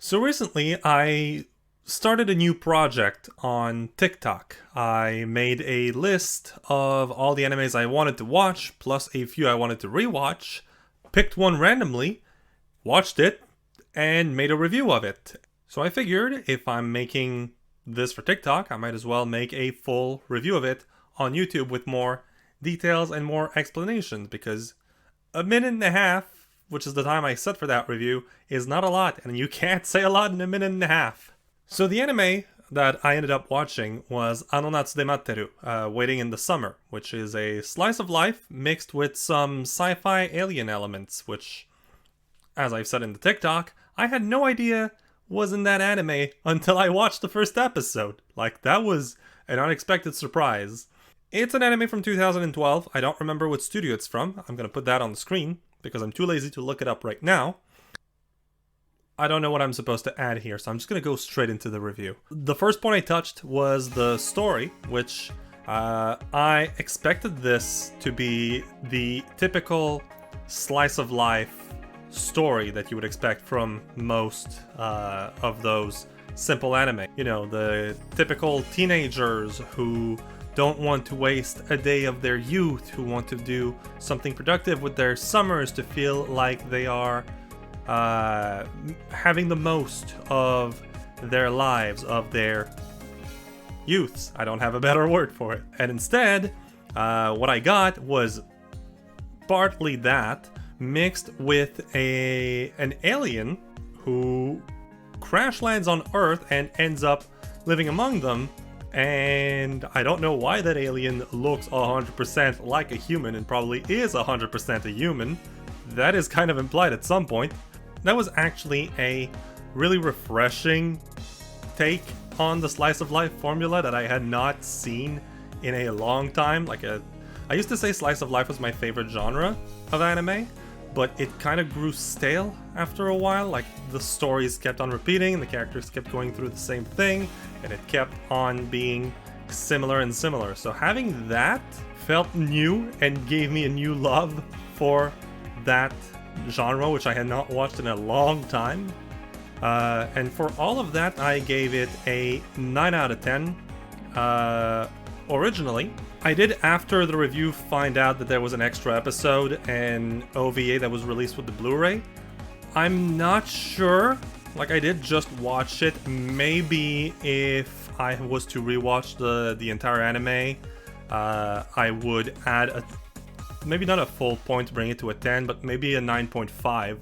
So recently, I started a new project on TikTok. I made a list of all the animes I wanted to watch, plus a few I wanted to rewatch, picked one randomly, watched it, and made a review of it. So I figured if I'm making this for TikTok, I might as well make a full review of it on YouTube with more details and more explanations, because a minute and a half, which is the time I set for that review, is not a lot, and you can't say a lot in a minute and a half. So the anime that I ended up watching was Natsu de Matteru, Waiting in the Summer, which is a slice of life mixed with some sci-fi alien elements, which, as I've said in the TikTok, I had no idea was in that anime until I watched the first episode. Like, that was an unexpected surprise. It's an anime from 2012. I don't remember what studio it's from. I'm gonna put that on the screen, because I'm too lazy to look it up right now. I don't know what I'm supposed to add here, so I'm just going to go straight into the review. The first point I touched was the story, which I expected this to be the typical slice of life story that you would expect from most of those simple anime. You know, the typical teenagers who don't want to waste a day of their youth, who want to do something productive with their summers to feel like they are having the most of their lives, of their youths. I don't have a better word for it. And instead, what I got was partly that, mixed with an alien who crash lands on Earth and ends up living among them. And I don't know why that alien looks 100% like a human and probably is 100% a human. That is kind of implied at some point. That was actually a really refreshing take on the slice of life formula that I had not seen in a long time. I used to say slice of life was my favorite genre of anime, but it kind of grew stale after a while. Like, the stories kept on repeating, the characters kept going through the same thing, and it kept on being similar and similar. So having that felt new and gave me a new love for that genre, which I had not watched in a long time. And for all of that, I gave it a 9 out of 10. Originally, I did, after the review, find out that there was an extra episode and OVA that was released with the Blu-ray. I'm not sure. Like, I did just watch it. Maybe if I was to rewatch the entire anime, I would add maybe not a full point to bring it to a 10, but maybe a 9.5,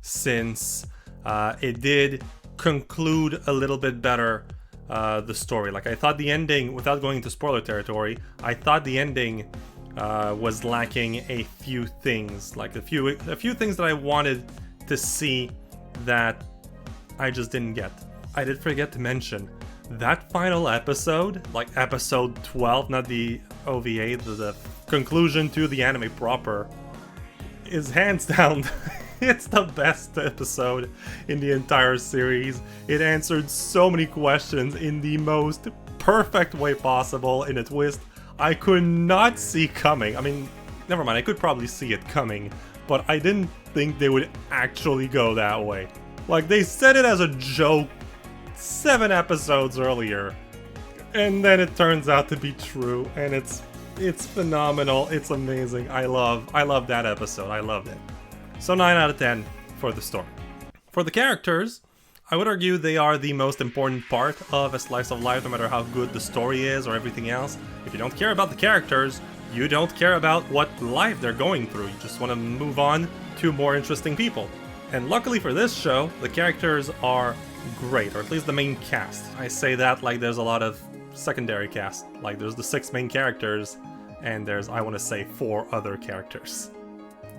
since it did conclude a little bit better the story. Like, I thought the ending, without going into spoiler territory, I thought the ending was lacking a few things. Like, a few things that I wanted to see that I just didn't get. I did forget to mention that final episode, like episode 12, not the OVA, the conclusion to the anime proper, is hands down it's the best episode in the entire series. It answered so many questions in the most perfect way possible, in a twist I could not see coming. I mean, never mind, I could probably see it coming, but I didn't think they would actually go that way. Like, they said it as a joke 7 episodes earlier, and then it turns out to be true, and it's phenomenal. It's amazing. I love that episode. I loved it. So 9 out of 10 for the story. For the characters, I would argue they are the most important part of a slice of life, no matter how good the story is or everything else. If you don't care about the characters, you don't care about what life they're going through. You just want to move on to more interesting people. And luckily for this show, the characters are great, or at least the main cast. I say that like there's a lot of secondary cast. Like, there's the 6 main characters, and there's, I want to say, 4 other characters.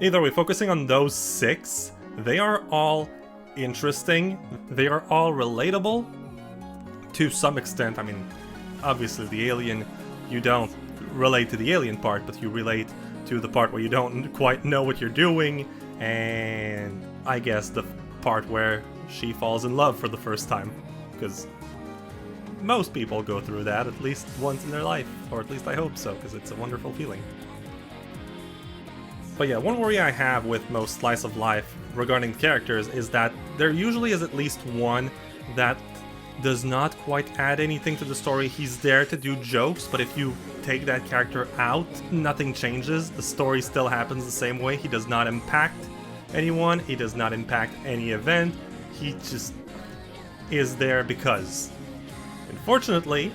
Either way, focusing on those 6, they are all interesting. They are all relatable to some extent. I mean, obviously the alien, you don't relate to the alien part, but you relate to the part where you don't quite know what you're doing, and I guess the part where she falls in love for the first time, because most people go through that at least once in their life, or at least I hope so, because it's a wonderful feeling. But yeah, one worry I have with most slice of life regarding characters is that there usually is at least one that does not quite add anything to the story. He's there to do jokes, but if you take that character out, nothing changes. The story still happens the same way. He does not impact anyone. He does not impact any event. He just is there because. Unfortunately,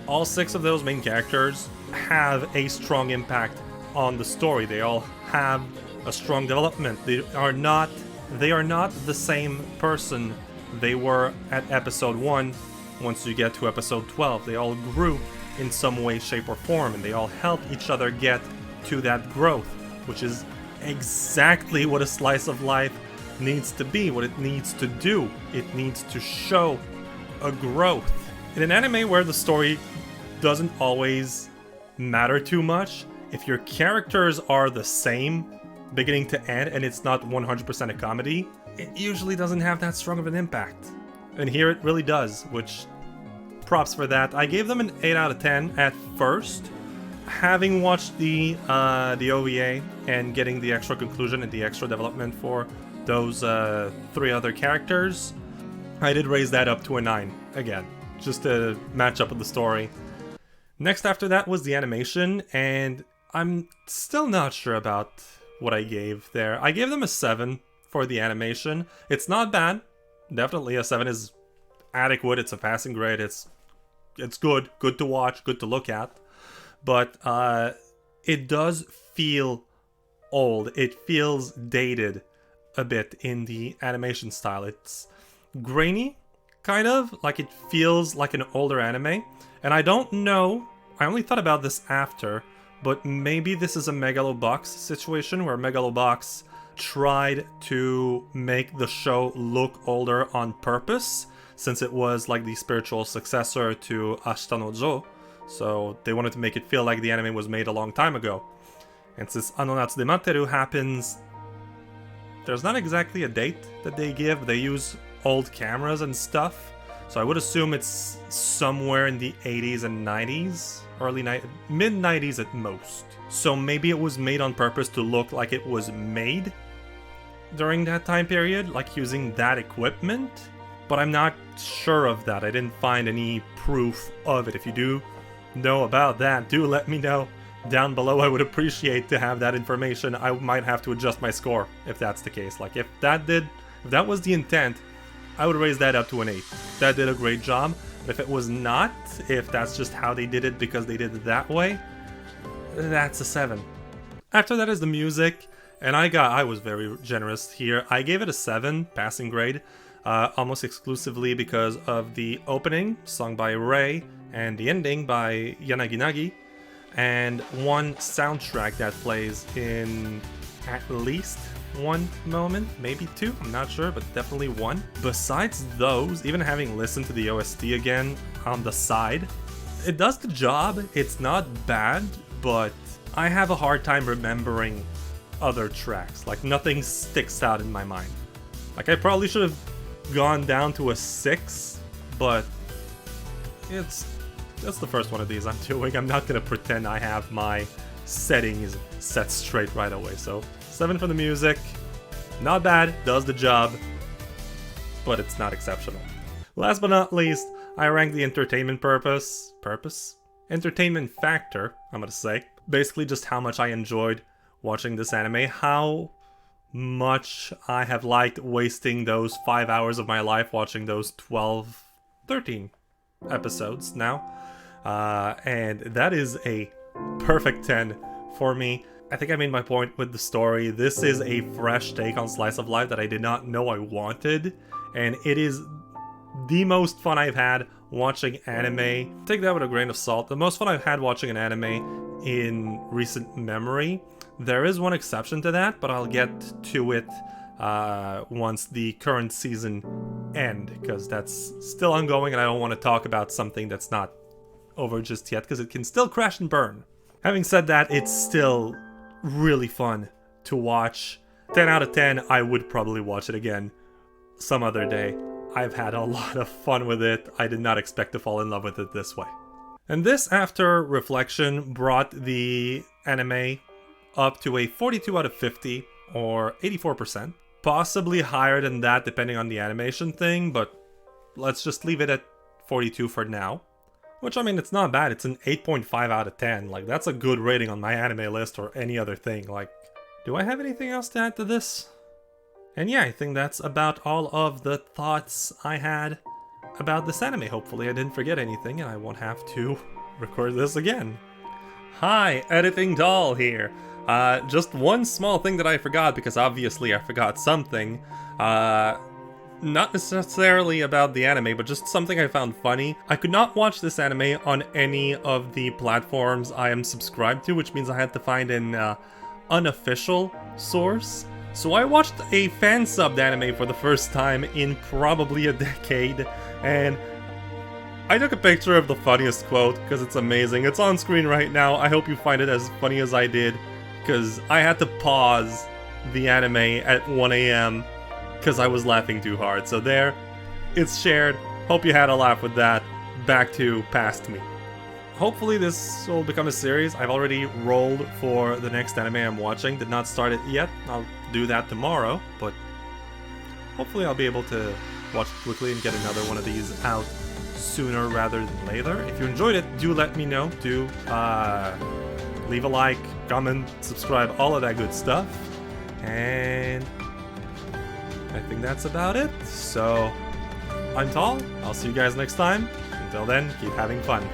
all 6 of those main characters have a strong impact on the story. They all have a strong development. They are not the same person they were at episode 1 once you get to episode 12. They all grew in some way, shape, or form, and they all helped each other get to that growth, which is exactly what a slice of life needs to be, what it needs to do. It needs to show a growth. In an anime where the story doesn't always matter too much, if your characters are the same beginning to end and it's not 100% a comedy, it usually doesn't have that strong of an impact. And here it really does, which props for that. I gave them an 8 out of 10 at first. Having watched the OVA and getting the extra conclusion and the extra development for those 3 other characters, I did raise that up to a 9 again, just to match up with the story. Next after that was the animation, and I'm still not sure about what I gave there. I gave them a 7 for the animation. It's not bad. Definitely a 7 is adequate. It's a passing grade. It's good to watch, good to look at. But it does feel old. It feels dated a bit in the animation style. It's grainy, kind of, like it feels like an older anime. And I don't know, I only thought about this after, but maybe this is a Megalobox situation where Megalobox tried to make the show look older on purpose, since it was like the spiritual successor to Ashita no Joe. So they wanted to make it feel like the anime was made a long time ago. And since Natsu de Matteru happens, there's not exactly a date that they give. They use old cameras and stuff. So I would assume it's somewhere in the 80s and 90s, mid-90s at most. So maybe it was made on purpose to look like it was made during that time period, like using that equipment. But I'm not sure of that. I didn't find any proof of it. If you do know about that, do let me know down below. I would appreciate to have that information. I might have to adjust my score if that's the case. Like if that was the intent, I would raise that up to an 8. That did a great job. But if it was not, if that's just how they did it because they did it that way, that's a 7. After that is the music, and I was very generous here. I gave it a 7 passing grade, almost exclusively because of the opening sung by Rei and the ending by Yanaginagi, and one soundtrack that plays in at least one moment, maybe 2, I'm not sure, but definitely 1. Besides those, even having listened to the OST again on the side, it does the job. It's not bad, but I have a hard time remembering other tracks. Like nothing sticks out in my mind. Like I probably should have gone down to a 6, but that's the first one of these I'm doing. I'm not gonna pretend I have my settings set straight right away. So 7 for the music. Not bad, does the job, but it's not exceptional. Last but not least, I rank the entertainment entertainment factor, I'm gonna say. Basically just how much I enjoyed watching this anime, how much I have liked wasting those 5 hours of my life watching those 13 episodes now. And that is a perfect 10 for me. I think I made my point with the story. This is a fresh take on slice of life that I did not know I wanted, and it is the most fun I've had watching anime. Take that with a grain of salt. The most fun I've had watching an anime in recent memory. There is one exception to that, but I'll get to it once the current season ends, because that's still ongoing and I don't want to talk about something that's not over just yet, because it can still crash and burn. Having said that, it's still really fun to watch. 10 out of 10, I would probably watch it again some other day. I've had a lot of fun with it. I did not expect to fall in love with it this way. And this, after reflection, brought the anime up to a 42 out of 50 or 84%. Possibly higher than that depending on the animation thing, but let's just leave it at 42 for now. Which, I mean, it's not bad. It's an 8.5 out of 10. Like, that's a good rating on my anime list or any other thing. Like, do I have anything else to add to this? And yeah, I think that's about all of the thoughts I had about this anime. Hopefully I didn't forget anything and I won't have to record this again. Hi, Editing Doll here. Just one small thing that I forgot, because obviously I forgot something. Not necessarily about the anime, but just something I found funny. I could not watch this anime on any of the platforms I am subscribed to, which means I had to find an unofficial source. So I watched a fan-subbed anime for the first time in probably a decade, and I took a picture of the funniest quote, because it's amazing. It's on screen right now. I hope you find it as funny as I did, because I had to pause the anime at 1 AM because I was laughing too hard. So there, it's shared. Hope you had a laugh with that. Back to Past Me. Hopefully this will become a series. I've already rolled for the next anime I'm watching. Did not start it yet. I'll do that tomorrow, but hopefully I'll be able to watch it quickly and get another one of these out sooner rather than later. If you enjoyed it, do let me know. Do leave a like, comment, subscribe, all of that good stuff. And I think that's about it. So I'm Tall. I'll see you guys next time. Until then, keep having fun.